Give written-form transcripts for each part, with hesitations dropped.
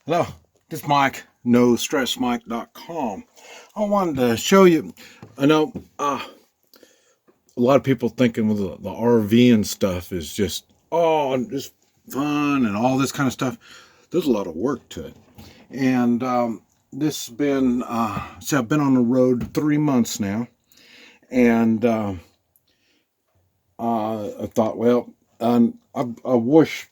Hello, this is Mike, NoStressMike.com. I wanted to show you. I know a lot of people thinking with the RV and stuff is just fun and all this kind of stuff. There's a lot of work to it, and this has been see, I've been on the road 3 months now, and I thought, well, I wish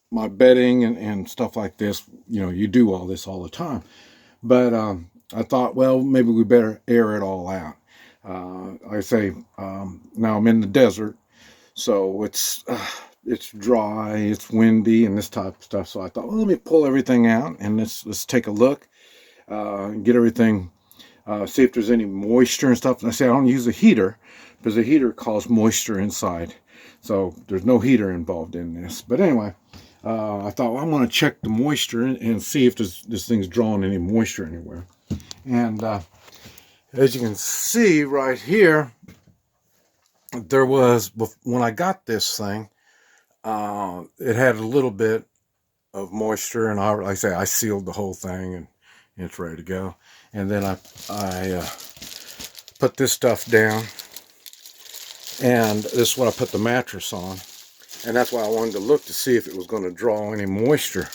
my bedding and stuff like this. You know, you do all this all the time. But I thought, well, maybe we better air it all out. Like I say, now I'm in the desert, so it's dry, it's windy, and this type of stuff. So I thought, well, let me pull everything out and let's take a look, get everything, see if there's any moisture and stuff. And I say I don't use a heater because the heater causes moisture inside, so there's no heater involved in this. But anyway, I thought, well, I'm going to check the moisture and see if this thing's drawing any moisture anywhere. And as you can see right here, there was, when I got this thing, it had a little bit of moisture, and like I say, I sealed the whole thing, and it's ready to go. And then I put this stuff down, and this is what I put the mattress on. And that's why I wanted to look to see if it was going to draw any moisture.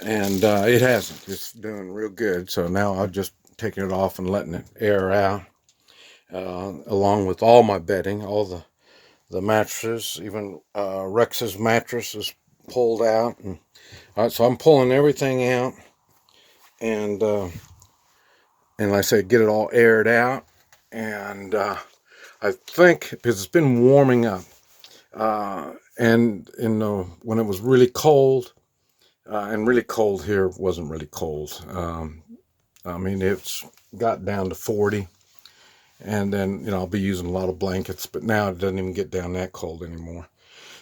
And it hasn't. It's doing real good. So now I'm just taking it off and letting it air out, along with all my bedding, all the mattresses, even Rex's mattress is pulled out. And so I'm pulling everything out, and like I say, get it all aired out. And I think because it's been warming up, and when it was really cold. And really cold here wasn't really cold. I mean, it's got down to 40. And then, I'll be using a lot of blankets. But now it doesn't even get down that cold anymore.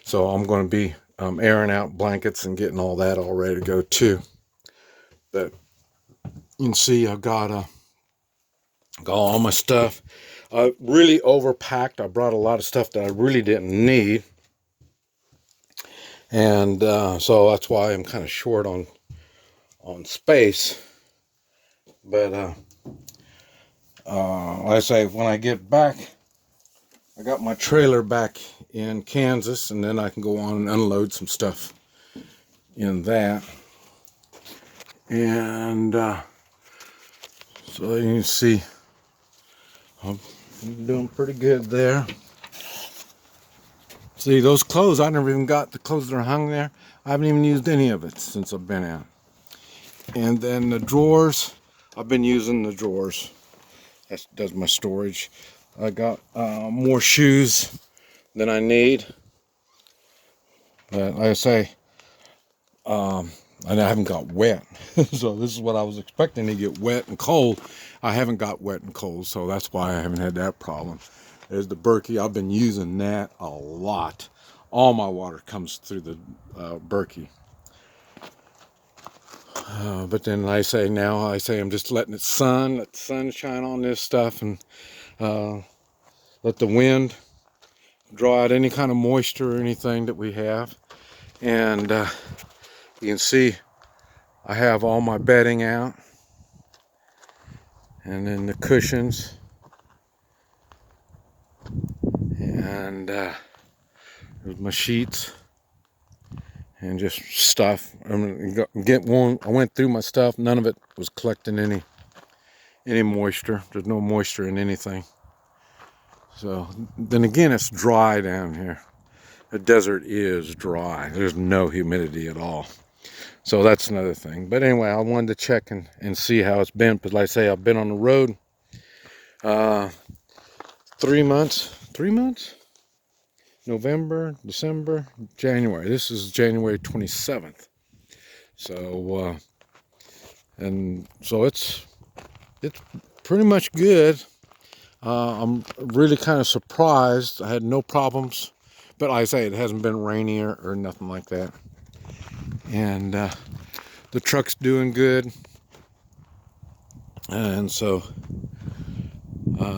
So I'm going to be airing out blankets and getting all that all ready to go too. But you can see I've got all my stuff. I really overpacked. I brought a lot of stuff that I really didn't need. And so that's why I'm kind of short on space. But like I say, when I get back, I got my trailer back in Kansas, and then I can go on and unload some stuff in that. And so you can see I'm doing pretty good there. See, those clothes, I never even got the clothes that are hung there. I haven't even used any of it since I've been out. And then the drawers, I've been using the drawers. That does my storage. I got more shoes than I need. But like I say, I haven't got wet. So this is what I was expecting to get wet and cold. I haven't got wet and cold, so that's why I haven't had that problem. There's the Berkey. I've been using that a lot. All my water comes through the Berkey. But then I say I'm just letting let the sun shine on this stuff, and let the wind draw out any kind of moisture or anything that we have. And you can see I have all my bedding out, and then the cushions, and there's my sheets, and just stuff. I went through my stuff. None of it was collecting any moisture. There's no moisture in anything. So then again, it's dry down here. The desert is dry. There's no humidity at all. So that's another thing. But anyway, I wanted to check and see how it's been. Because like I say, I've been on the road 3 months. 3 months? November, December, January. This is January 27th. So, and so it's pretty much good. I'm really kind of surprised. I had no problems. But like I say, it hasn't been rainy or nothing like that. And the truck's doing good. And so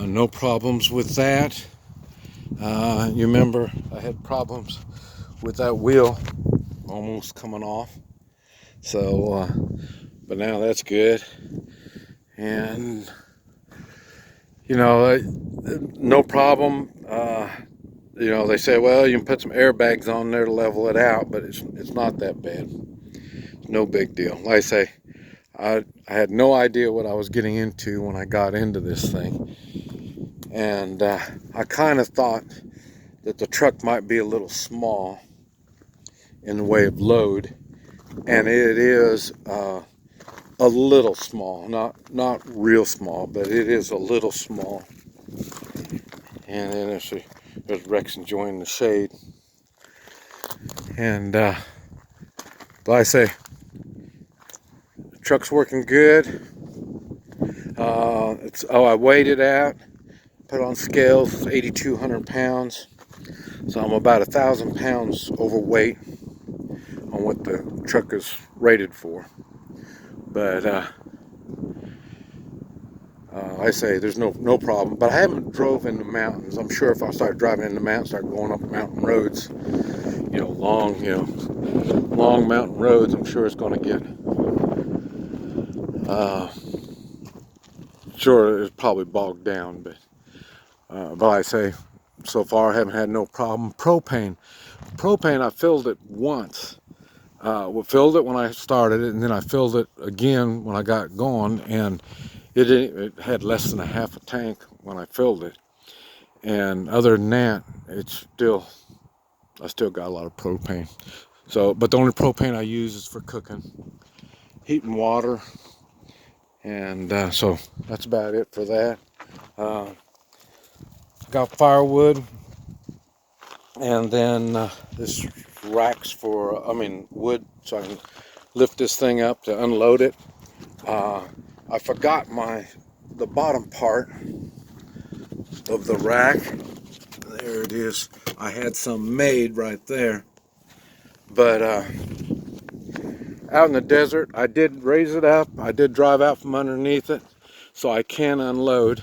no problems with that. You remember I had problems with that wheel almost coming off. So, but now that's good. And, you know, no problem. They say, well, you can put some airbags on there to level it out, but it's not that bad. It's no big deal. Like I say, I had no idea what I was getting into when I got into this thing. And I kind of thought that the truck might be a little small in the way of load. And it is a little small, not real small, but it is a little small. And then there's Rex enjoying the shade. And but I say, the truck's working good. I weighed it out, put it on scales, it's 8,200 pounds. So I'm about 1,000 pounds overweight on what the truck is rated for. But I say there's no problem. But I haven't drove in the mountains. I'm sure if I start driving in the mountains, start going up mountain roads, long mountain roads, I'm sure it's going to get, sure it's probably bogged down. But I say, so far I haven't had no problem. Propane, I filled it once. Filled it when I started it, and then I filled it again when I got going, and it had less than a half a tank when I filled it. And other than that, I still got a lot of propane. So, but the only propane I use is for cooking, heating water, and so that's about it for that. Got firewood, and then this racks for, wood, so I can lift this thing up to unload it. I forgot the bottom part of the rack. There it is. I had some made right there, but out in the desert, I did raise it up. I did drive out from underneath it, so I can unload.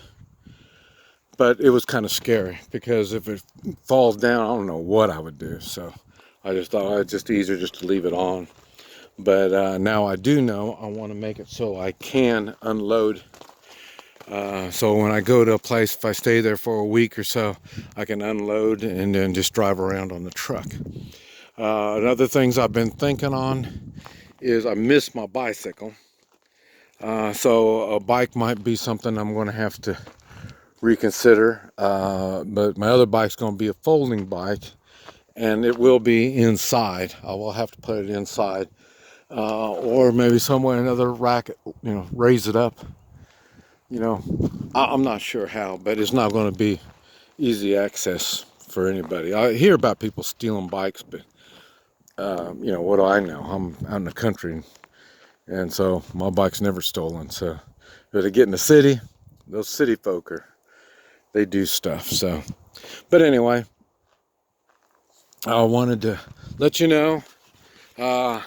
But it was kind of scary because if it falls down, I don't know what I would do. So I just thought it's just easier just to leave it on. But now I do know I want to make it so I can unload. So when I go to a place, if I stay there for a week or so, I can unload and then just drive around on the truck. Another things I've been thinking on is I miss my bicycle. So a bike might be something I'm going to have to reconsider. But my other bike's going to be a folding bike, and it will be inside. I will have to put it inside. Or maybe somewhere another rack, raise it up. I'm not sure how, but it's not going to be easy access for anybody. I hear about people stealing bikes, but what do I know? I'm out in the country, and so my bike's never stolen. So, but to get in the city, those city folk they do stuff. So, but anyway, I wanted to let you know. I